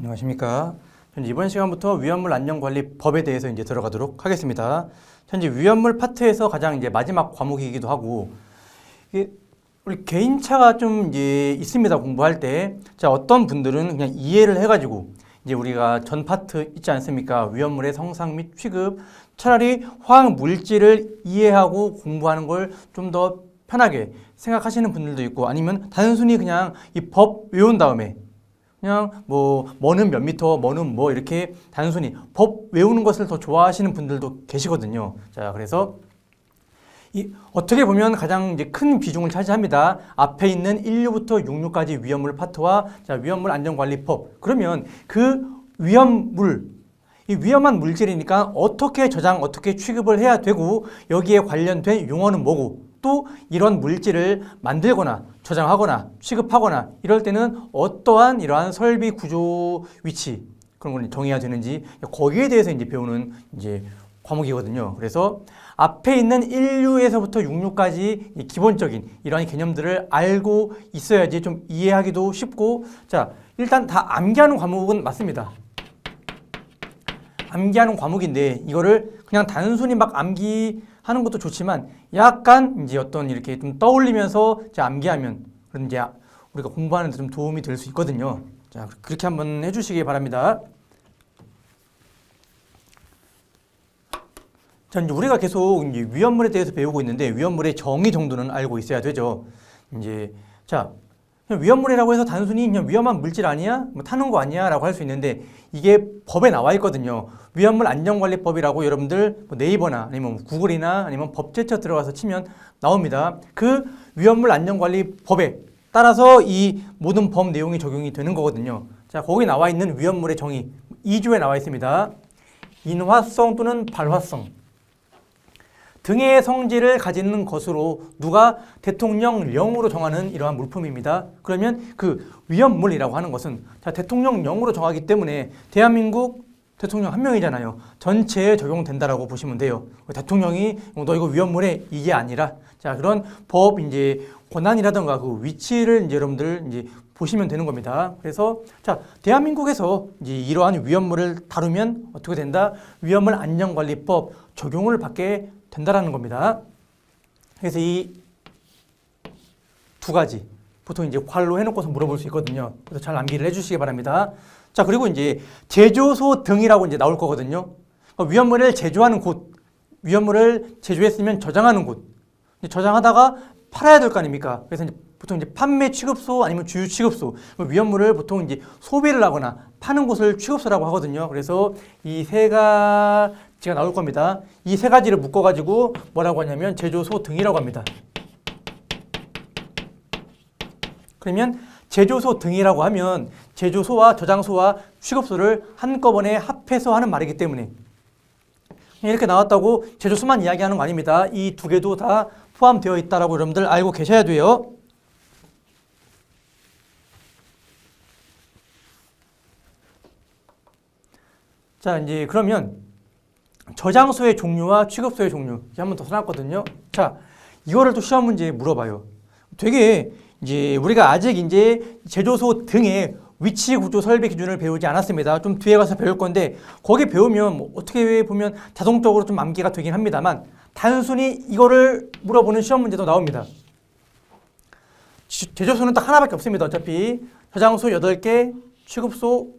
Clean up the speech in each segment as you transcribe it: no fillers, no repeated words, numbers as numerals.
안녕하십니까. 현재 이번 시간부터 위험물 안전관리법에 대해서 이제 들어가도록 하겠습니다. 현재 위험물 파트에서 가장 이제 마지막 과목이기도 하고, 이게 우리 개인차가 좀 이제 있습니다. 공부할 때. 자, 어떤 분들은 그냥 이해를 해가지고, 이제 우리가 전 파트 있지 않습니까? 위험물의 성상 및 취급. 차라리 화학 물질을 이해하고 공부하는 걸 좀 더 편하게 생각하시는 분들도 있고, 아니면 단순히 그냥 이 법 외운 다음에 그냥 뭐는 몇 미터, 뭐는 뭐 이렇게 단순히 법 외우는 것을 더 좋아하시는 분들도 계시거든요. 자, 그래서 어떻게 보면 가장 이제 큰 비중을 차지합니다. 앞에 있는 1류부터 6류까지 위험물 파트와 자, 위험물 안전관리법. 그러면 그 위험물, 이 위험한 물질이니까 어떻게 저장, 어떻게 취급을 해야 되고 여기에 관련된 용어는 뭐고 또 이런 물질을 만들거나 저장하거나 취급하거나 이럴 때는 어떠한 이러한 설비 구조 위치 그런 걸 정해야 되는지 거기에 대해서 이제 배우는 이제 과목이거든요. 그래서 앞에 있는 1류에서부터 6류까지 기본적인 이러한 개념들을 알고 있어야지 좀 이해하기도 쉽고 자, 일단 다 암기하는 과목은 맞습니다. 암기하는 과목인데 이거를 그냥 단순히 막 암기하는 것도 좋지만 약간 이제 어떤 이렇게 좀 떠올리면서 이제 암기하면 그런 이제 우리가 공부하는 데 좀 도움이 될 수 있거든요. 자, 그렇게 한번 해주시기 바랍니다. 자, 이제 우리가 계속 이제 위험물에 대해서 배우고 있는데 위험물의 정의 정도는 알고 있어야 되죠. 이제 자. 위험물이라고 해서 단순히 그냥 위험한 물질 아니야? 뭐 타는 거 아니야? 라고 할 수 있는데 이게 법에 나와 있거든요. 위험물 안전관리법이라고 여러분들 뭐 네이버나 아니면 구글이나 아니면 법제처 들어가서 치면 나옵니다. 그 위험물 안전관리법에 따라서 이 모든 법 내용이 적용이 되는 거거든요. 자, 거기 나와 있는 위험물의 정의 2조에 나와 있습니다. 인화성 또는 발화성 등의 성질을 가지는 것으로 누가 대통령령으로 정하는 이러한 물품입니다. 그러면 그 위험물이라고 하는 것은 자, 대통령령으로 정하기 때문에 대한민국 대통령 한 명이잖아요. 전체에 적용된다라고 보시면 돼요. 대통령이 너 이거 위험물에 이게 아니라 자, 그런 법 이제 권한이라든가 그 위치를 이제 여러분들 이제 보시면 되는 겁니다. 그래서 자, 대한민국에서 이제 이러한 위험물을 다루면 어떻게 된다? 위험물 안전관리법 적용을 받게 된다라는 겁니다. 그래서 이 두 가지 보통 이제 괄로 해놓고서 물어볼 수 있거든요. 그래서 잘 암기를 해주시기 바랍니다. 자, 그리고 이제 제조소 등이라고 이제 나올 거거든요. 위험물을 제조하는 곳, 위험물을 제조했으면 저장하는 곳, 저장하다가 팔아야 될 거 아닙니까? 그래서 이제 보통 이제 판매 취급소 아니면 주유 취급소, 위험물을 보통 이제 소비를 하거나 파는 곳을 취급소라고 하거든요. 그래서 이 세 가지가 나올 겁니다. 이 세 가지를 묶어가지고 뭐라고 하냐면 제조소 등이라고 합니다. 그러면 제조소 등이라고 하면 제조소와 저장소와 취급소를 한꺼번에 합해서 하는 말이기 때문에 이렇게 나왔다고 제조소만 이야기하는 거 아닙니다. 이 두 개도 다 포함되어 있다라고 여러분들 알고 계셔야 돼요. 자, 이제 그러면 저장소의 종류와 취급소의 종류 한 번 더 써놨거든요. 자, 이거를 또 시험 문제에 물어봐요. 되게 이제 우리가 아직 이제 제조소 등의 위치 구조 설비 기준을 배우지 않았습니다. 좀 뒤에 가서 배울 건데 거기 배우면 뭐 어떻게 보면 자동적으로 좀 암기가 되긴 합니다만 단순히 이거를 물어보는 시험 문제도 나옵니다. 제조소는 딱 하나밖에 없습니다. 어차피 저장소 8개, 취급소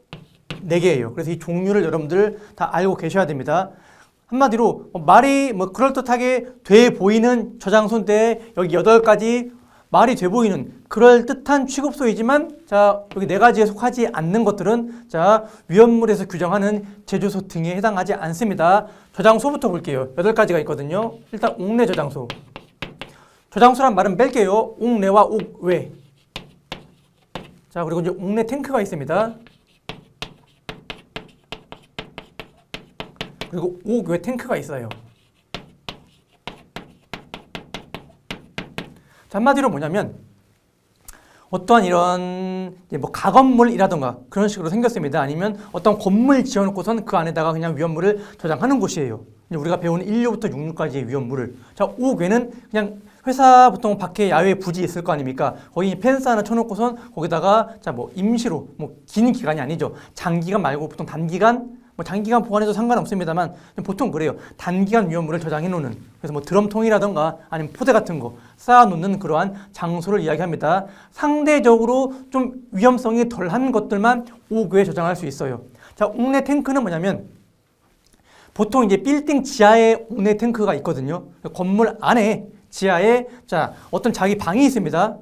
4개예요. 그래서 이 종류를 여러분들 다 알고 계셔야 됩니다. 한마디로 말이 뭐 그럴듯하게 돼 보이는 저장소인데 여기 8가지 말이 돼 보이는 그럴듯한 취급소이지만 자, 여기 4가지에 속하지 않는 것들은 자, 위험물에서 규정하는 제조소 등에 해당하지 않습니다. 저장소부터 볼게요. 8가지가 있거든요. 일단 옥내 저장소. 저장소란 말은 뺄게요. 옥내와 옥외. 자, 그리고 이제 옥내 탱크가 있습니다. 그리고 옥외 탱크가 있어요. 자, 한마디로 뭐냐면 어떠한 이런 뭐 가건물이라던가 그런 식으로 생겼습니다. 아니면 어떤 건물 지어놓고선 그 안에다가 그냥 위험물을 저장하는 곳이에요. 우리가 배우는 1류부터 6류까지의 위험물을 자, 옥외는 그냥 회사 보통 밖에 야외 부지 있을 거 아닙니까? 거기 펜스 하나 쳐놓고선 거기다가 자 뭐 임시로 뭐 긴 기간이 아니죠. 장기간 말고 보통 단기간 뭐 장기간 보관해도 상관없습니다만 보통 그래요. 단기간 위험물을 저장해 놓는 그래서 뭐 드럼통이라던가 아니면 포대 같은 거 쌓아 놓는 그러한 장소를 이야기합니다. 상대적으로 좀 위험성이 덜한 것들만 5구에 저장할 수 있어요. 자, 옥내 탱크는 뭐냐면 보통 이제 빌딩 지하에 옥내 탱크가 있거든요. 건물 안에 지하에 자 어떤 자기 방이 있습니다.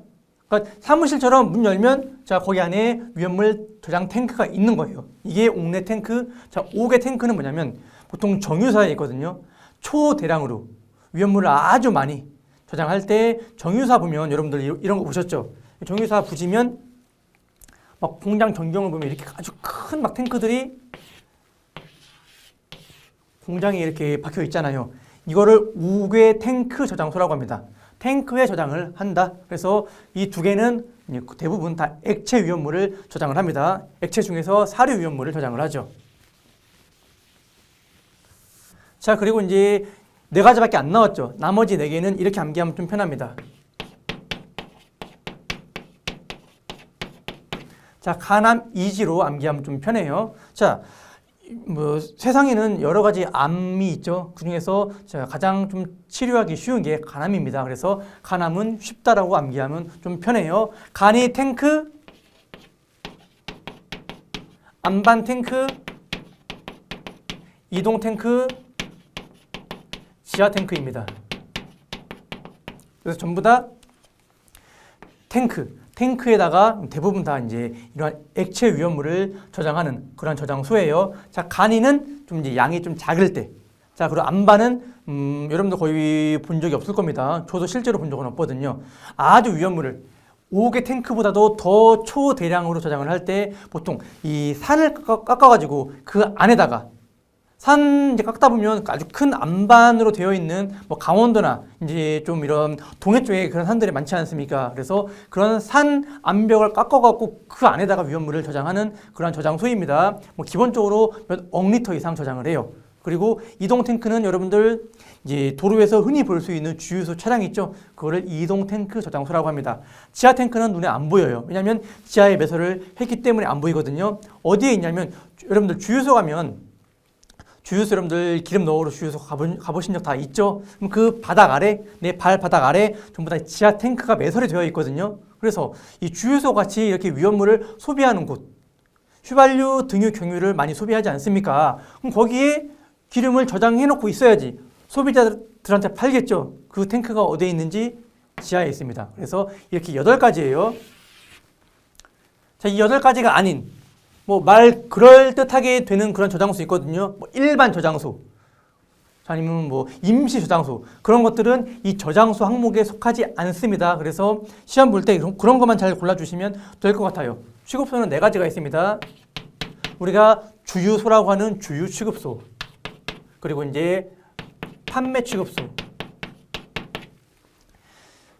그러니까 사무실처럼 문 열면 자 거기 안에 위험물 저장 탱크가 있는 거예요. 이게 옥내 탱크. 자 5개 탱크는 뭐냐면 보통 정유사에 있거든요. 초대량으로 위험물을 아주 많이 저장할 때 정유사 보면 여러분들 이런 거 보셨죠? 정유사 부지면 막 공장 전경을 보면 이렇게 아주 큰 막 탱크들이 공장에 이렇게 박혀 있잖아요. 이거를 5개 탱크 저장소라고 합니다. 탱크에 저장을 한다. 그래서 이 두 개는 대부분 다 액체 위험물을 저장을 합니다. 액체 중에서 사료 위험물을 저장을 하죠. 자, 그리고 이제 4가지밖에 안 나왔죠. 나머지 4개는 이렇게 암기하면 좀 편합니다. 자, 간암 이지로 암기하면 좀 편해요. 자, 뭐 세상에는 여러 가지 암이 있죠. 그 중에서 제가 가장 좀 치료하기 쉬운 게 간암입니다. 그래서 간암은 쉽다라고 암기하면 좀 편해요. 간이 탱크, 안반 탱크, 이동 탱크, 지하 탱크입니다. 그래서 전부 다 탱크에다가 대부분 다 이제 이런 액체 위험물을 저장하는 그런 저장소예요. 자, 간이는 좀 이제 양이 좀 작을 때. 자, 그리고 안반은 여러분도 거의 본 적이 없을 겁니다. 저도 실제로 본 적은 없거든요. 아주 위험물을 5개 탱크보다도 더 초대량으로 저장을 할 때 보통 이 산을 깎아가지고 그 안에다가 산 이제 깎다 보면 아주 큰 안반으로 되어 있는 뭐 강원도나 이제 좀 이런 동해 쪽에 그런 산들이 많지 않습니까? 그래서 그런 산 암벽을 깎아갖고 그 안에다가 위험물을 저장하는 그런 저장소입니다. 뭐 기본적으로 몇 억 리터 이상 저장을 해요. 그리고 이동 탱크는 여러분들 이제 도로에서 흔히 볼 수 있는 주유소 차량 있죠? 그거를 이동 탱크 저장소라고 합니다. 지하 탱크는 눈에 안 보여요. 왜냐하면 지하에 매설을 했기 때문에 안 보이거든요. 어디에 있냐면 여러분들 주유소 가면 주유소 여러분들 기름 넣으러 주유소 가보신 적 다 있죠? 그럼 그 바닥 아래, 내 발 바닥 아래 전부 다 지하 탱크가 매설이 되어 있거든요. 그래서 이 주유소 같이 이렇게 위험물을 소비하는 곳, 휘발유, 등유, 경유를 많이 소비하지 않습니까? 그럼 거기에 기름을 저장해 놓고 있어야지 소비자들한테 팔겠죠. 그 탱크가 어디에 있는지 지하에 있습니다. 그래서 이렇게 8가지예요. 자, 이 8가지가 아닌 뭐 말 그럴듯하게 되는 그런 저장소 있거든요. 뭐 일반 저장소 아니면 뭐 임시 저장소 그런 것들은 이 저장소 항목에 속하지 않습니다. 그래서 시험 볼 때 그런 것만 잘 골라주시면 될 것 같아요. 취급소는 4가지가 있습니다. 우리가 주유소라고 하는 주유 취급소, 그리고 이제 판매 취급소.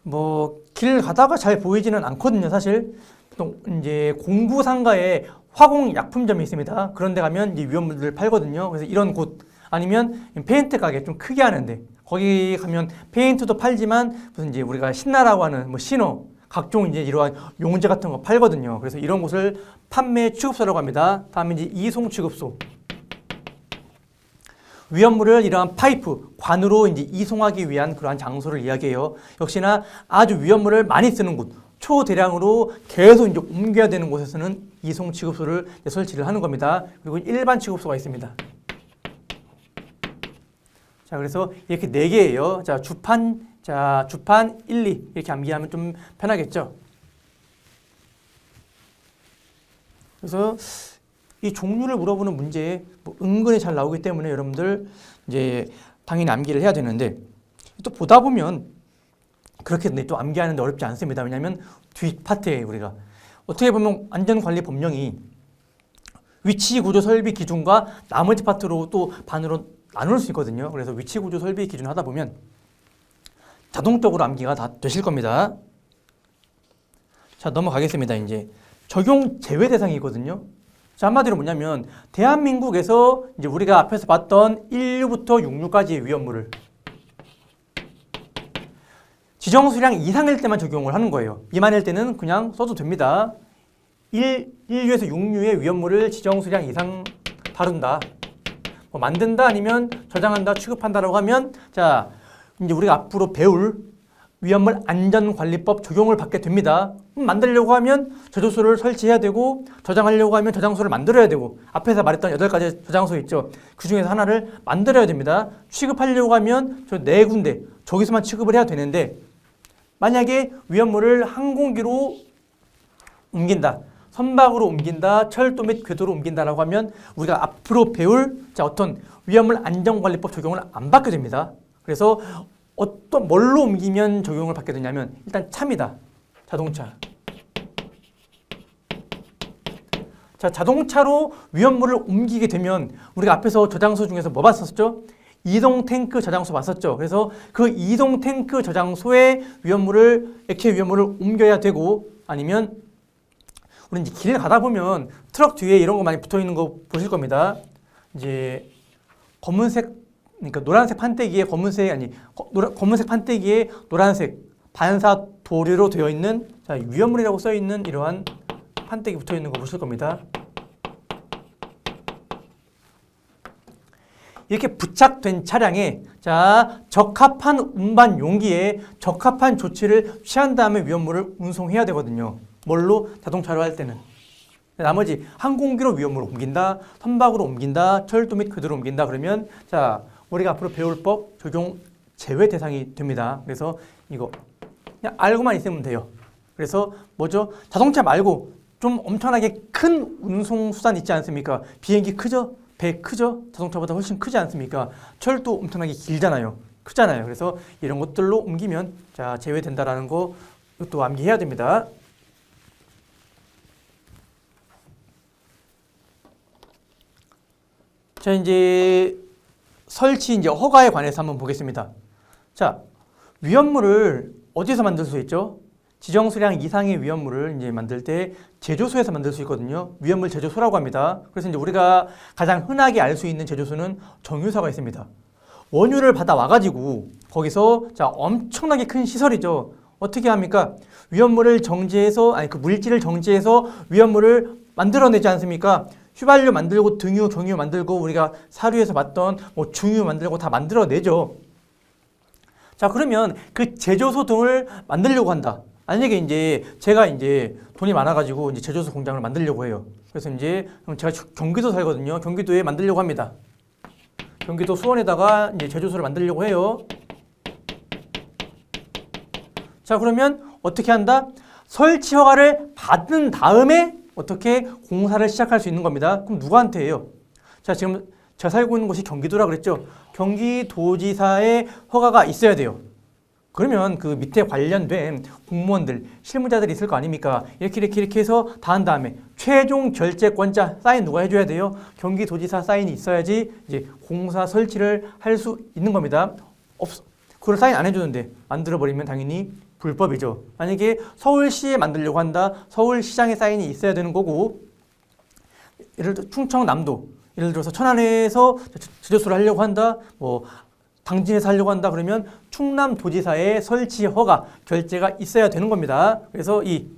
뭐 길 가다가 잘 보이지는 않거든요, 사실. 보통 이제 공구 상가에 화공 약품점이 있습니다. 그런 데 가면 이제 위험물들을 팔거든요. 그래서 이런 곳 아니면 페인트 가게 좀 크게 하는데 거기 가면 페인트도 팔지만 무슨 이제 우리가 신나라고 하는 뭐 신호 각종 이제 이러한 용제 같은 거 팔거든요. 그래서 이런 곳을 판매 취급소라고 합니다. 다음에 이제 이송 취급소. 위험물을 이러한 파이프, 관으로 이제 이송하기 위한 그러한 장소를 이야기해요. 역시나 아주 위험물을 많이 쓰는 곳, 초대량으로 계속 이제 옮겨야 되는 곳에서는 이송 취급소를 설치를 하는 겁니다. 그리고 일반 취급소가 있습니다. 자, 그래서 이렇게 4개예요. 자, 주판 1, 2 이렇게 암기하면 좀 편하겠죠. 그래서 이 종류를 물어보는 문제 뭐 은근히 잘 나오기 때문에 여러분들 이제 당연히 암기를 해야 되는데 또 보다 보면 그렇게 또 암기하는데 어렵지 않습니다. 왜냐하면 뒷파트에 우리가 어떻게 보면 안전관리법령이 위치구조 설비 기준과 나머지 파트로 또 반으로 나눌 수 있거든요. 그래서 위치구조 설비 기준 하다 보면 자동적으로 암기가 다 되실 겁니다. 자, 넘어가겠습니다. 이제 적용 제외 대상이거든요. 자, 한마디로 뭐냐면 대한민국에서 이제 우리가 앞에서 봤던 1류부터 6류까지의 위험물을 지정수량 이상일 때만 적용을 하는 거예요. 미만일 때는 그냥 써도 됩니다. 1류에서 6류의 위험물을 지정수량 이상 다룬다. 뭐 만든다 아니면 저장한다, 취급한다라고 하면 자, 이제 우리가 앞으로 배울 위험물 안전관리법 적용을 받게 됩니다. 만들려고 하면 저조소를 설치해야 되고 저장하려고 하면 저장소를 만들어야 되고 앞에서 말했던 8가지 저장소 있죠. 그 중에서 하나를 만들어야 됩니다. 취급하려고 하면 저 4군데 저기서만 취급을 해야 되는데 만약에 위험물을 항공기로 옮긴다. 선박으로 옮긴다, 철도 및 궤도로 옮긴다라고 하면 우리가 앞으로 배울 어떤 위험물 안전관리법 적용을 안 받게 됩니다. 그래서 어떤 뭘로 옮기면 적용을 받게 되냐면 일단 차입니다. 자동차. 자, 자동차로 위험물을 옮기게 되면 우리가 앞에서 저장소 중에서 뭐 봤었죠? 이동 탱크 저장소 봤었죠. 그래서 그 이동 탱크 저장소에 액체 위험물을 옮겨야 되고 아니면 우리 이제 길 가다 보면 트럭 뒤에 이런 거 많이 붙어 있는 거 보실 겁니다. 이제 검은색 그러니까 노란색 판때기에 검은색 판때기에 노란색 반사 도료로 되어 있는 자, 위험물이라고 써 있는 이러한 판때기 붙어 있는 거 보실 겁니다. 이렇게 부착된 차량에 자, 적합한 운반 용기에 적합한 조치를 취한 다음에 위험물을 운송해야 되거든요. 뭘로? 자동차로 할 때는. 나머지 항공기로 위험물을 옮긴다, 선박으로 옮긴다, 철도 및 궤도로 옮긴다 그러면 자, 우리가 앞으로 배울 법 적용 제외 대상이 됩니다. 그래서 이거 그냥 알고만 있으면 돼요. 그래서 뭐죠? 자동차 말고 좀 엄청나게 큰 운송 수단 있지 않습니까? 비행기 크죠? 배 크죠? 자동차보다 훨씬 크지 않습니까? 철도 엄청나게 길잖아요. 크잖아요. 그래서 이런 것들로 옮기면 자, 제외된다라는 거 또 암기해야 됩니다. 자, 이제 설치 허가에 관해서 한번 보겠습니다. 자, 위험물을 어디서 만들 수 있죠? 지정 수량 이상의 위험물을 이제 만들 때 제조소에서 만들 수 있거든요. 위험물 제조소라고 합니다. 그래서 이제 우리가 가장 흔하게 알 수 있는 제조소는 정유사가 있습니다. 원유를 받아 와가지고 거기서 자, 엄청나게 큰 시설이죠. 어떻게 합니까? 위험물을 정지해서 그 물질을 정지해서 위험물을 만들어내지 않습니까? 휘발유 만들고 등유, 경유 만들고 우리가 사료에서 봤던 뭐 중유 만들고 다 만들어내죠. 자, 그러면 그 제조소 등을 만들려고 한다. 만약에 이제 제가 이제 돈이 많아가지고 이제 제조소 공장을 만들려고 해요. 그래서 이제 제가 경기도 살거든요. 경기도에 만들려고 합니다. 경기도 수원에다가 이제 제조소를 만들려고 해요. 자, 그러면 어떻게 한다? 설치 허가를 받은 다음에 어떻게 공사를 시작할 수 있는 겁니다. 그럼 누구한테 해요? 자, 지금 제가 살고 있는 곳이 경기도라 그랬죠. 경기도지사의 허가가 있어야 돼요. 그러면 그 밑에 관련된 공무원들, 실무자들이 있을 거 아닙니까? 이렇게 해서 다 한 다음에 최종 결재권자 사인 누가 해줘야 돼요? 경기도지사 사인이 있어야지 이제 공사 설치를 할 수 있는 겁니다. 그걸 사인 안 해주는데 만들어버리면 당연히 불법이죠. 만약에 서울시에 만들려고 한다. 서울시장의 사인이 있어야 되는 거고 예를 들어 충청남도 예를 들어서 천안에서 제조소를 하려고 한다. 뭐 당진에서 하려고 한다. 그러면 충남도지사의 설치 허가 결재가 있어야 되는 겁니다. 그래서 이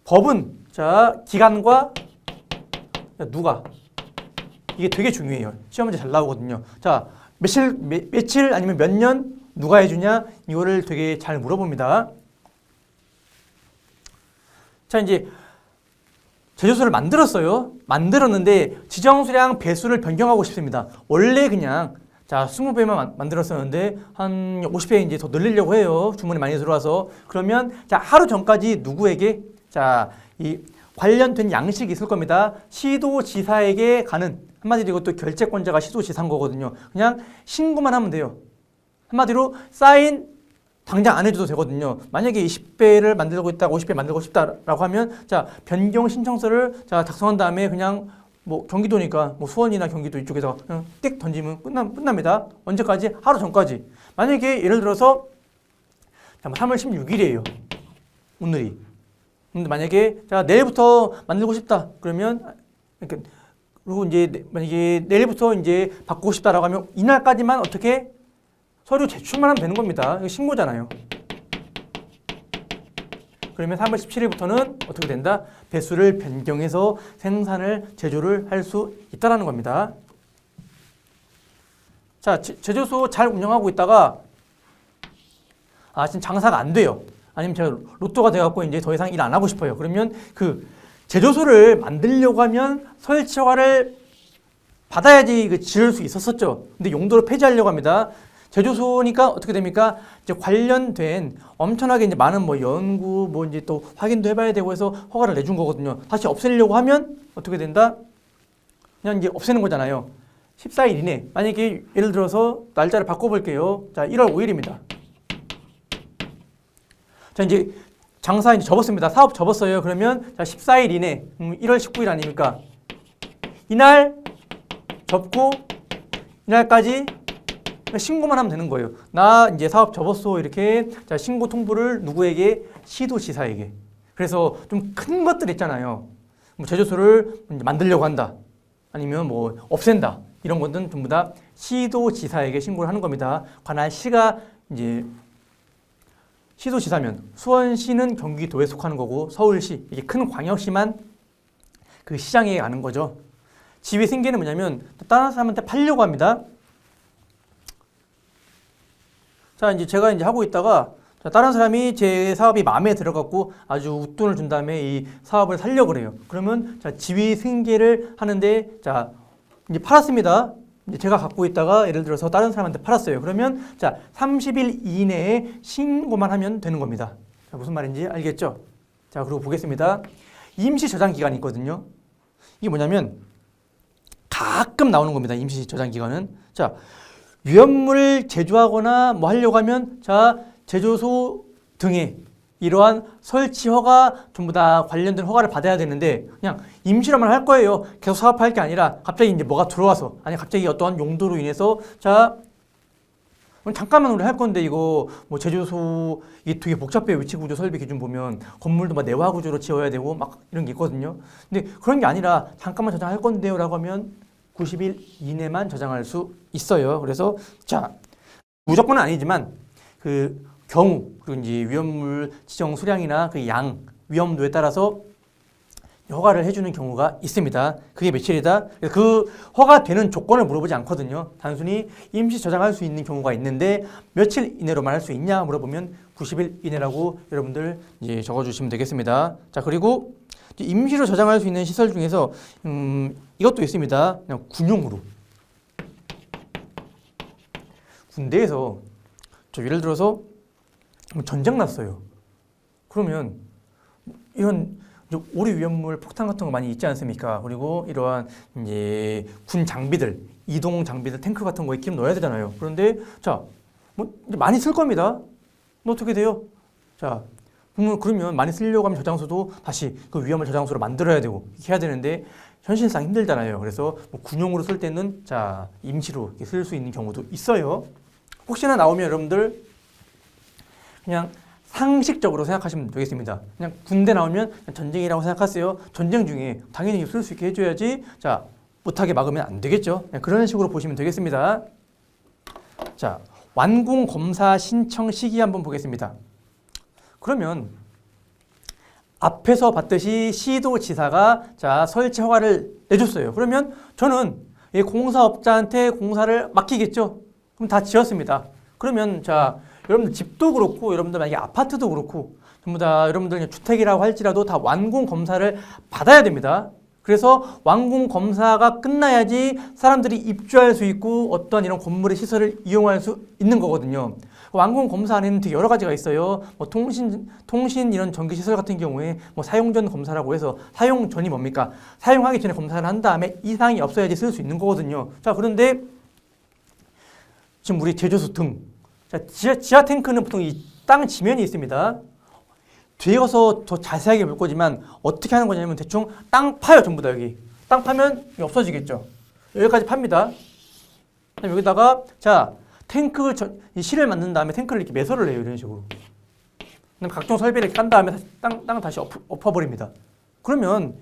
법은 자, 기관과 누가 이게 되게 중요해요. 시험 문제 잘 나오거든요. 자, 며칠 아니면 몇 년 누가 해주냐? 이거를 되게 잘 물어봅니다. 자, 이제 제조소를 만들었어요. 만들었는데 지정 수량 배수를 변경하고 싶습니다. 원래 그냥 자 20배만 만들었었는데 한 50배 이제 더 늘리려고 해요. 주문이 많이 들어와서. 그러면 자 하루 전까지 누구에게 자 이 관련된 양식이 있을 겁니다. 시도지사에게 가는 한마디로 이것도 결재권자가 시도지사인 거거든요. 그냥 신고만 하면 돼요. 한마디로 사인 당장 안 해줘도 되거든요. 만약에 20배를 만들고 있다, 50배 만들고 싶다라고 하면 자 변경 신청서를 자 작성한 다음에 그냥 뭐 경기도니까 뭐 수원이나 경기도 이쪽에서 그냥 띡 던지면 끝납니다. 언제까지? 하루 전까지. 만약에 예를 들어서 3월 16일이에요. 오늘이. 근데 만약에 자 내일부터 만들고 싶다. 그러면 그리고 이제 만약에 내일부터 이제 바꾸고 싶다라고 하면 이날까지만 어떻게 서류 제출만 하면 되는 겁니다. 이거 신고잖아요. 그러면 3월 17일부터는 어떻게 된다? 배수를 변경해서 생산을 제조를 할 수 있다라는 겁니다. 자, 제조소 잘 운영하고 있다가 지금 장사가 안 돼요. 아니면 제가 로또가 돼갖고 이제 더 이상 일 안 하고 싶어요. 그러면 그 제조소를 만들려고 하면 설치 허가를 받아야지 지을 수 있었었죠. 근데 용도를 폐지하려고 합니다. 제조소니까 어떻게 됩니까? 이제 관련된 엄청나게 이제 많은 뭐 연구 뭐 이제 또 확인도 해봐야 되고 해서 허가를 내준 거거든요. 다시 없애려고 하면 어떻게 된다? 그냥 이제 없애는 거잖아요. 14일 이내. 만약에 예를 들어서 날짜를 바꿔볼게요. 자, 1월 5일입니다. 자, 이제 장사 이제 접었습니다. 사업 접었어요. 그러면 자, 14일 이내. 1월 19일 아닙니까? 이날 접고 이날까지 신고만 하면 되는 거예요. 나 이제 사업 접었어. 이렇게 자, 신고 통보를 누구에게? 시도지사에게. 그래서 좀 큰 것들 있잖아요. 뭐 제조소를 만들려고 한다. 아니면 뭐 없앤다. 이런 것들은 전부 다 시도지사에게 신고를 하는 겁니다. 관할 시가 이제 시도지사면 수원시는 경기도에 속하는 거고 서울시 이게 큰 광역시만 그 시장에 가는 거죠. 지위 승계는 뭐냐면 다른 사람한테 팔려고 합니다. 자, 이제 제가 이제 하고 있다가 다른 사람이 제 사업이 마음에 들어갖고 아주 웃돈을 준 다음에 이 사업을 살려고 그래요. 그러면 자, 지위 승계를 하는데 자, 이제 팔았습니다. 이제 제가 갖고 있다가 예를 들어서 다른 사람한테 팔았어요. 그러면 자, 30일 이내에 신고만 하면 되는 겁니다. 자, 무슨 말인지 알겠죠? 자, 그리고 보겠습니다. 임시 저장 기간이 있거든요. 이게 뭐냐면 가끔 나오는 겁니다. 임시 저장 기간은. 자, 위험물을 제조하거나 뭐 하려고 하면 자, 제조소 등에 이러한 설치 허가 전부 다 관련된 허가를 받아야 되는데 그냥 임시로만 할 거예요. 계속 사업할 게 아니라 갑자기 이제 뭐가 들어와서 아니 갑자기 어떠한 용도로 인해서 자, 잠깐만 우리 할 건데 이거 뭐 제조소 이게 되게 복잡해요. 위치 구조 설비 기준 보면 건물도 막 내화 구조로 지어야 되고 막 이런 게 있거든요. 근데 그런 게 아니라 잠깐만 저장할 건데요라고 하면 90일 이내만 저장할 수 있어요. 그래서 자, 무조건은 아니지만 그 경우 그리고 이제 위험물 지정 수량이나 그 양 위험도에 따라서 허가를 해주는 경우가 있습니다. 그게 며칠이다? 그 허가되는 조건을 물어보지 않거든요. 단순히 임시 저장할 수 있는 경우가 있는데 며칠 이내로만 할 수 있냐 물어보면 90일 이내라고 여러분들 이제 적어주시면 되겠습니다. 자, 그리고 임시로 저장할 수 있는 시설 중에서 이것도 있습니다. 그냥 군용으로. 군대에서 예를 들어서 전쟁 났어요. 그러면 이런 오류 위험물 폭탄 같은 거 많이 있지 않습니까? 그리고 이러한 이제 군 장비들, 이동 장비들, 탱크 같은 거 익히면 넣어야 되잖아요. 그런데 자, 뭐 많이 쓸 겁니다. 뭐 어떻게 돼요? 자, 그러면 많이 쓰려고 하면 저장소도 다시 그 위험을 저장소로 만들어야 되고 이렇게 해야 되는데 현실상 힘들잖아요. 그래서 뭐 군용으로 쓸 때는 자, 임시로 쓸 수 있는 경우도 있어요. 혹시나 나오면 여러분들 그냥 상식적으로 생각하시면 되겠습니다. 그냥 군대 나오면 전쟁이라고 생각하세요. 전쟁 중에 당연히 쓸 수 있게 해줘야지. 자, 못하게 막으면 안 되겠죠. 그런 식으로 보시면 되겠습니다. 자, 완공 검사 신청 시기 한번 보겠습니다. 그러면 앞에서 봤듯이 시도지사가 자, 설치 허가를 내줬어요. 그러면 저는 이 공사업자한테 공사를 맡기겠죠. 그럼 다 지었습니다. 그러면 자, 여러분들 집도 그렇고 여러분들 만약에 아파트도 그렇고 전부 다 여러분들 주택이라고 할지라도 다 완공 검사를 받아야 됩니다. 그래서 완공 검사가 끝나야지 사람들이 입주할 수 있고 어떤 이런 건물의 시설을 이용할 수 있는 거거든요. 완공 검사 안에는 되게 여러 가지가 있어요. 뭐 통신 이런 전기 시설 같은 경우에 뭐 사용 전 검사라고 해서 사용 전이 뭡니까? 사용하기 전에 검사를 한 다음에 이상이 없어야지 쓸 수 있는 거거든요. 자, 그런데 지금 우리 제조소 등 자, 지하 탱크는 보통 이 땅 지면이 있습니다. 뒤에 가서 더 자세하게 볼 거지만 어떻게 하는 거냐면 대충 땅 파요. 전부 다 여기. 땅 파면 없어지겠죠. 여기까지 팝니다. 여기다가 자, 탱크 이 실을 만든 다음에 탱크를 이렇게 매설을 해요. 이런 식으로. 그다음에 각종 설비를 깐 다음에 땅 다시 엎어버립니다. 그러면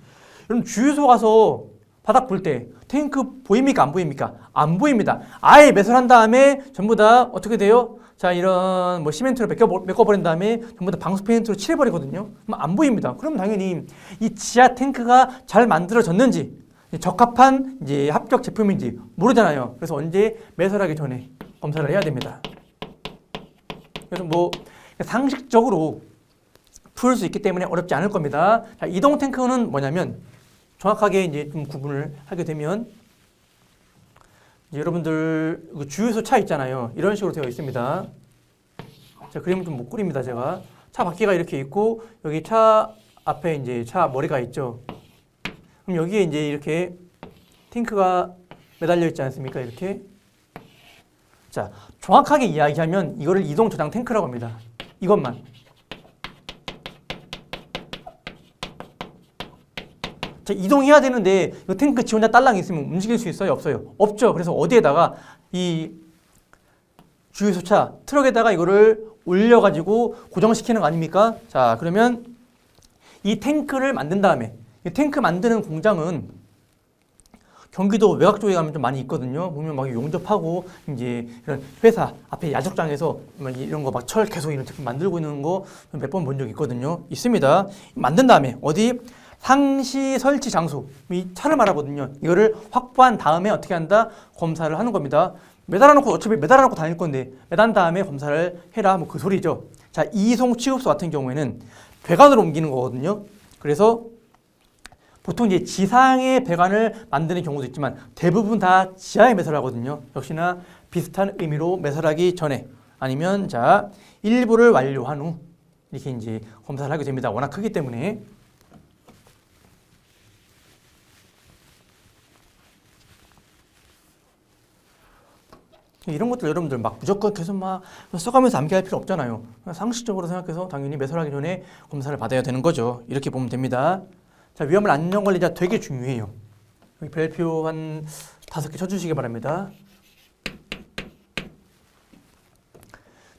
여러분 주유소 가서 바닥 볼 때 탱크 보입니까? 안 보입니까? 안 보입니다. 아예 매설한 다음에 전부 다 어떻게 돼요? 자, 이런 뭐 시멘트로 메꿔버린 다음에 전부 다 방수 페인트로 칠해버리거든요. 그럼 안 보입니다. 그럼 당연히 이 지하 탱크가 잘 만들어졌는지 적합한 이제 합격 제품인지 모르잖아요. 그래서 언제 매설하기 전에 검사를 해야 됩니다. 그래서 뭐 상식적으로 풀 수 있기 때문에 어렵지 않을 겁니다. 자, 이동 탱크는 뭐냐면 정확하게 이제 좀 구분을 하게 되면 이제 여러분들 주유소 차 있잖아요. 이런 식으로 되어 있습니다. 자, 그림을 좀 못 그립니다. 제가 차 바퀴가 이렇게 있고 여기 차 앞에 이제 차 머리가 있죠. 그럼 여기에 이제 이렇게 탱크가 매달려 있지 않습니까? 이렇게. 자, 정확하게 이야기하면 이거를 이동 저장 탱크라고 합니다. 이것만. 자, 이동해야 되는데 이 탱크 지 혼자 딸랑 있으면 움직일 수 있어요? 없어요? 없죠. 그래서 어디에다가 이 주유소차 트럭에다가 이거를 올려가지고 고정시키는 거 아닙니까? 자, 그러면 이 탱크를 만든 다음에 이 탱크 만드는 공장은 경기도 외곽 쪽에 가면 좀 많이 있거든요. 보면 막 용접하고 이제 이런 회사 앞에 야적장에서 막 이런 거 막 철 계속 이런 제품 만들고 있는 거 몇 번 본 적 있거든요. 있습니다. 만든 다음에 어디 상시 설치 장소 이 차를 말하거든요. 이거를 확보한 다음에 어떻게 한다? 검사를 하는 겁니다. 매달아놓고 어차피 매달아놓고 다닐 건데 매단 다음에 검사를 해라 뭐 그 소리죠. 자, 이송 취급소 같은 경우에는 배관으로 옮기는 거거든요. 그래서 보통 이제 지상의 배관을 만드는 경우도 있지만 대부분 다 지하에 매설하거든요. 역시나 비슷한 의미로 매설하기 전에 아니면 자 일부를 완료한 후 이렇게 이제 검사를 하게 됩니다. 워낙 크기 때문에. 이런 것들 여러분들 막 무조건 계속 막 써가면서 암기할 필요 없잖아요. 상식적으로 생각해서 당연히 매설하기 전에 검사를 받아야 되는 거죠. 이렇게 보면 됩니다. 자, 위험물 안전관리자 되게 중요해요. 여기 별표 한 5개 쳐주시기 바랍니다.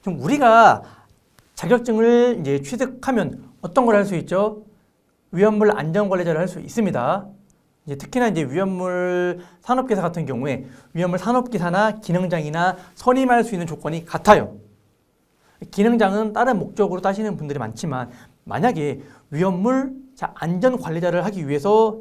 좀 우리가 자격증을 이제 취득하면 어떤 걸 할 수 있죠? 위험물 안전관리자를 할 수 있습니다. 이제 특히나 이제 위험물 산업기사 같은 경우에 위험물 산업기사나 기능장이나 선임할 수 있는 조건이 같아요. 기능장은 다른 목적으로 따시는 분들이 많지만 만약에 위험물 안전관리자를 하기 위해서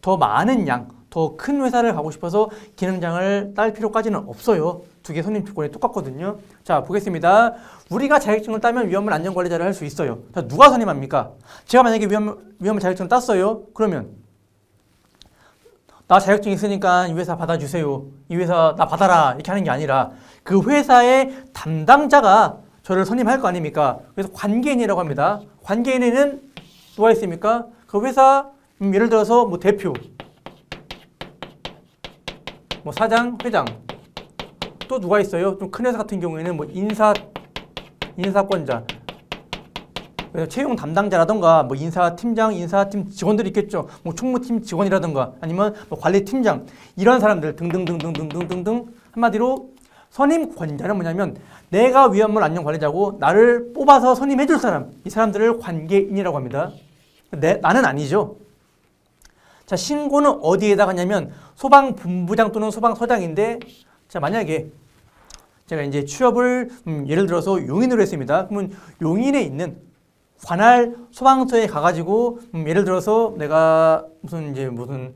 더 많은 양, 더 큰 회사를 가고 싶어서 기능장을 딸 필요까지는 없어요. 두 개 선임 조건이 똑같거든요. 자, 보겠습니다. 우리가 자격증을 따면 위험물 안전관리자를 할 수 있어요. 자, 누가 선임합니까? 제가 만약에 위험물 자격증을 땄어요. 그러면 나 자격증 있으니까 이 회사 받아주세요. 이 회사 나 받아라. 이렇게 하는 게 아니라 그 회사의 담당자가 저를 선임할 거 아닙니까? 그래서 관계인이라고 합니다. 관계인에는 누가 있습니까? 그 회사 예를 들어서 뭐 대표, 뭐 사장, 회장 또 누가 있어요? 좀 큰 회사 같은 경우에는 뭐 인사권자, 채용 담당자라던가 뭐 인사팀장, 인사팀 직원들이 있겠죠. 뭐 총무팀 직원이라던가 아니면 뭐 관리팀장 이런 사람들 등등등등등등등 한마디로 선임권자는 뭐냐면 내가 위험물 안전관리자고 나를 뽑아서 선임해줄 사람, 이 사람들을 관계인이라고 합니다. 나는 아니죠. 자, 신고는 어디에다 가냐면 소방본부장 또는 소방서장인데 자, 만약에 제가 이제 취업을 예를 들어서 용인으로 했습니다. 그러면 용인에 있는 관할 소방서에 가가지고 예를 들어서 내가 무슨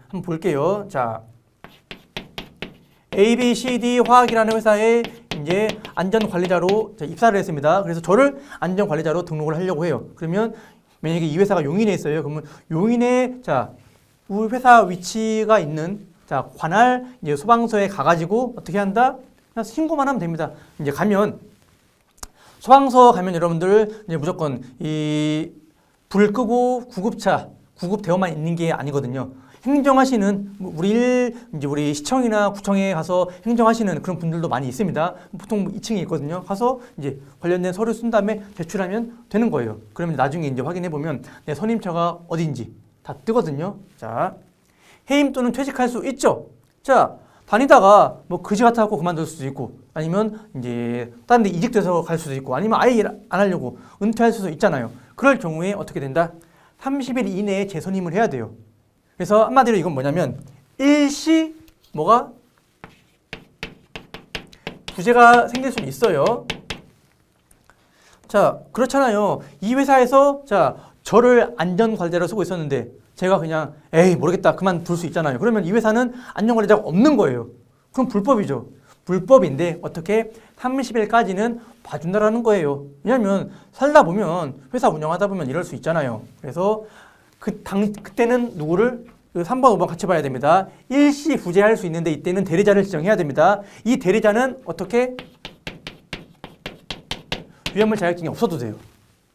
한번 볼게요. 자, ABCD 화학이라는 회사에 이제 안전관리자로 입사를 했습니다. 그래서 저를 안전관리자로 등록을 하려고 해요. 그러면 만약에 이 회사가 용인에 있어요. 그러면 용인에 우리 회사 위치가 있는 관할 이제 소방서에 가가지고 어떻게 한다? 그냥 신고만 하면 됩니다. 이제 가면 소방서 가면 여러분들 이제 무조건 이 불 끄고 구급 대원만 있는 게 아니거든요. 행정하시는 우리 시청이나 구청에 가서 행정하시는 그런 분들도 많이 있습니다. 보통 2층에 있거든요. 가서 이제 관련된 서류 쓴 다음에 제출하면 되는 거예요. 그러면 나중에 이제 확인해 보면 내 선임처가 어딘지 다 뜨거든요. 자, 해임 또는 퇴직할 수 있죠. 자, 다니다가 뭐 그지 같아갖고 그만둘 수도 있고 아니면 이제 다른 데 이직돼서 갈 수도 있고 아니면 아예 일 안 하려고 은퇴할 수도 있잖아요. 그럴 경우에 어떻게 된다? 30일 이내에 재선임을 해야 돼요. 그래서 한마디로 이건 뭐냐면 일시 부재가 생길 수는 있어요. 자, 그렇잖아요. 이 회사에서 자, 저를 안전관리자로 쓰고 있었는데 제가 그냥 에이 모르겠다 그만둘 수 있잖아요. 그러면 이 회사는 안전관리자가 없는 거예요. 그럼 불법이죠. 불법인데 어떻게 30일까지는 봐준다라는 거예요. 왜냐하면 살다 보면 회사 운영하다 보면 이럴 수 있잖아요. 그래서 그때는 누구를 3번, 5번 같이 봐야 됩니다. 일시 부재할 수 있는데 이때는 대리자를 지정해야 됩니다. 이 대리자는 어떻게? 위험물 자격증이 없어도 돼요.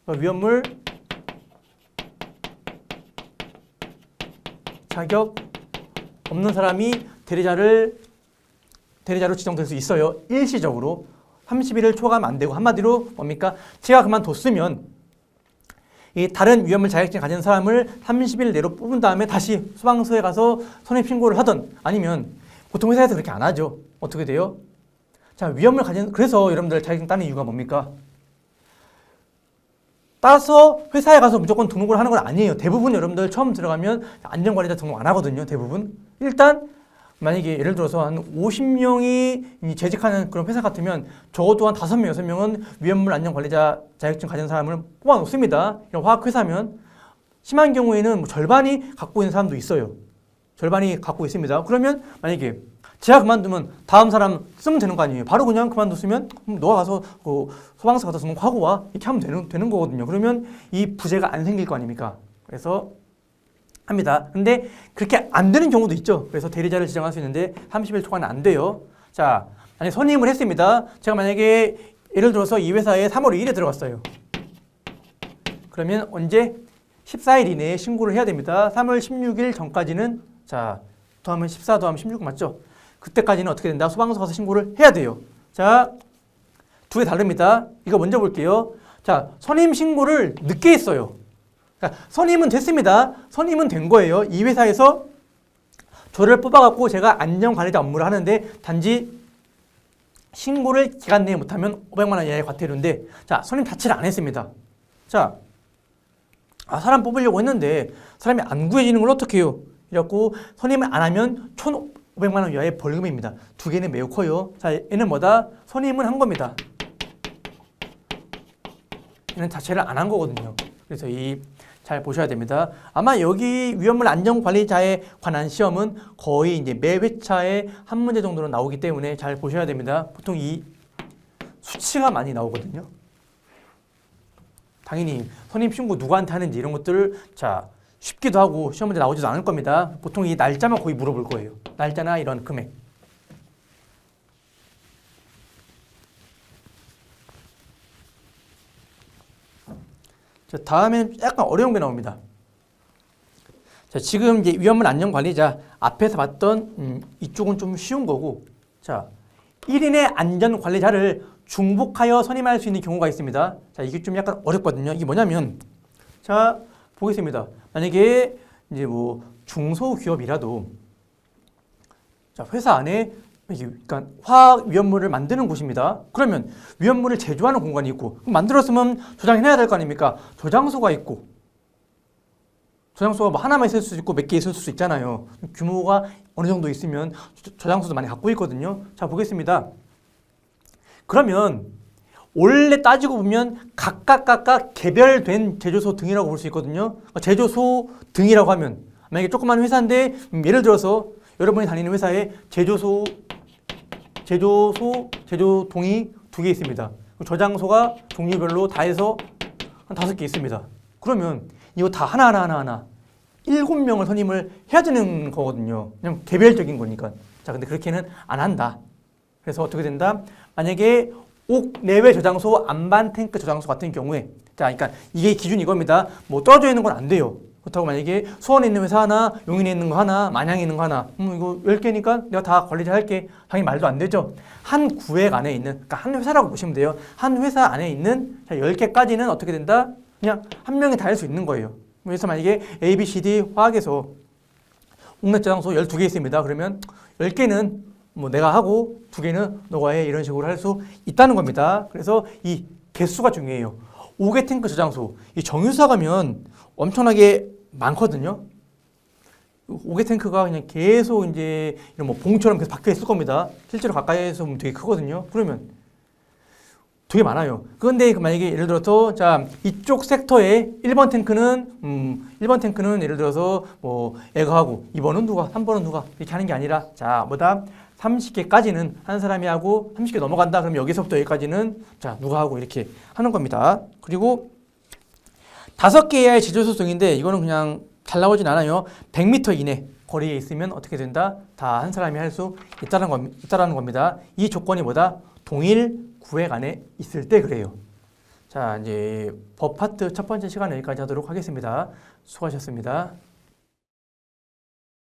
위험물 자격 없는 사람이 대리자로 지정될 수 있어요. 일시적으로. 30일을 초과하면 안 되고 한마디로 뭡니까? 제가 그만뒀으면 이 다른 위험물 자격증 가진 사람을 30일 내로 뽑은 다음에 다시 소방서에 가서 선임 신고를 하던 아니면 보통 회사에서 그렇게 안 하죠. 어떻게 돼요? 자, 위험물 가진 그래서 여러분들 자격증 따는 이유가 뭡니까? 따서 회사에 가서 무조건 등록을 하는 건 아니에요. 대부분 여러분들 처음 들어가면 안전관리자 등록 안 하거든요. 대부분. 일단 만약에 예를 들어서 한 50명이 재직하는 그런 회사 같으면 적어도 한 5명, 6명은 위험물 안전관리자 자격증 가진 사람을 뽑아 놓습니다. 이런 화학회사면 심한 경우에는 뭐 절반이 갖고 있는 사람도 있어요. 절반이 갖고 있습니다. 그러면 만약에 제가 그만두면 다음 사람 쓰면 되는 거 아니에요. 바로 그냥 그만뒀으면 너가 가서 소방서 가서 등록하고 와. 이렇게 하면 되는 거거든요. 그러면 이 부재가 안 생길 거 아닙니까? 그래서 합니다. 근데 그렇게 안 되는 경우도 있죠. 그래서 대리자를 지정할 수 있는데 30일 초과는 안 돼요. 자, 만약에 선임을 했습니다. 제가 만약에 예를 들어서 이 회사에 3월 2일에 들어갔어요. 그러면 언제? 14일 이내에 신고를 해야 됩니다. 3월 16일 전까지는 자, 더하면 14 더하면 16 맞죠? 그때까지는 어떻게 된다? 소방서 가서 신고를 해야 돼요. 자, 두 개 다릅니다. 이거 먼저 볼게요. 자, 선임 신고를 늦게 했어요. 그러니까 선임은 됐습니다. 선임은 된 거예요. 이 회사에서 저를 뽑아갖고 제가 안전관리자 업무를 하는데 단지 신고를 기간 내에 못하면 500만 원 이하의 과태료인데 자, 선임 자체를 안 했습니다. 자, 사람 뽑으려고 했는데 사람이 안 구해지는 걸 어떻게 해요? 이래갖고 선임을 안 하면 1,500만 원 이하의 벌금입니다. 두 개는 매우 커요. 자, 얘는 뭐다? 선임은 한 겁니다. 얘는 자체를 안 한 거거든요. 그래서 잘 보셔야 됩니다. 아마 여기 위험물 안전관리자에 관한 시험은 거의 이제 매 회차에 한 문제 정도는 나오기 때문에 잘 보셔야 됩니다. 보통 이 수치가 많이 나오거든요. 당연히 선임 신고 누구한테 하는지 이런 것들을 자 쉽기도 하고 시험 문제 나오지도 않을 겁니다. 보통 이 날짜만 거의 물어볼 거예요. 날짜나 이런 금액. 자, 다음에는 약간 어려운 게 나옵니다. 자, 지금 이제 위험물 안전관리자 앞에서 봤던 이쪽은 좀 쉬운 거고, 자, 1인의 안전관리자를 중복하여 선임할 수 있는 경우가 있습니다. 자, 이게 좀 약간 어렵거든요. 이게 뭐냐면, 자, 보겠습니다. 만약에 이제 뭐 중소기업이라도, 자, 회사 안에 그러니까 화학 위험물을 만드는 곳입니다. 그러면 위험물을 제조하는 공간이 있고 만들었으면 저장해놔야 될 거 아닙니까? 저장소가 있고 저장소가 뭐 하나만 있을 수 있고 몇 개 있을 수 있잖아요. 규모가 어느 정도 있으면 저장소도 많이 갖고 있거든요. 자, 보겠습니다. 그러면 원래 따지고 보면 각각 개별된 제조소 등이라고 볼 수 있거든요. 제조소 등이라고 하면 만약에 조그만 회사인데 예를 들어서 여러분이 다니는 회사에 제조동이 2개 있습니다. 저장소가 종류별로 다 해서 한 5개 있습니다. 그러면 이거 다 하나 7명을 선임을 해야 되는 거거든요. 그냥 개별적인 거니까. 자, 근데 그렇게는 안 한다. 그래서 어떻게 된다? 만약에 옥 내외 저장소, 안반 탱크 저장소 같은 경우에 자, 그러니까 이게 기준이 이겁니다. 뭐 떨어져 있는 건 안 돼요. 그렇다고 만약에 수원에 있는 회사 하나, 용인에 있는 거 하나, 만양에 있는 거 하나 이거 10개니까 내가 다 관리자 할게. 당연히 말도 안 되죠. 한 구획 안에 있는, 그러니까 한 회사라고 보시면 돼요. 한 회사 안에 있는 10개까지는 어떻게 된다? 그냥 한 명이 다 할 수 있는 거예요. 그래서 만약에 A, B, C, D 화학에서 옥내 저장소 12개 있습니다. 그러면 10개는 뭐 내가 하고 2개는 너가 해. 이런 식으로 할 수 있다는 겁니다. 그래서 이 개수가 중요해요. 5개 탱크 저장소. 이 정유사 가면 엄청나게 많거든요. 5개 탱크가 그냥 계속 이제 이런 뭐 봉처럼 계속 박혀 있을 겁니다. 실제로 가까이에서 보면 되게 크거든요. 그러면 되게 많아요. 그런데 만약에 예를 들어서 자 이쪽 섹터에 1번 탱크는 예를 들어서 뭐 애가 하고 2번은 누가 3번은 누가 이렇게 하는 게 아니라 자 뭐다 30개까지는 한 사람이 하고 30개 넘어간다 그러면 여기서부터 여기까지는 자 누가 하고 이렇게 하는 겁니다. 그리고 5개 이하의 지조소송인데 이거는 그냥 잘 나오진 않아요. 100m 이내 거리에 있으면 어떻게 된다? 다 한 사람이 할 수 있다라는 겁니다. 이 조건이 뭐다? 동일 구획 안에 있을 때 그래요. 자, 이제 법 파트 첫 번째 시간 여기까지 하도록 하겠습니다. 수고하셨습니다.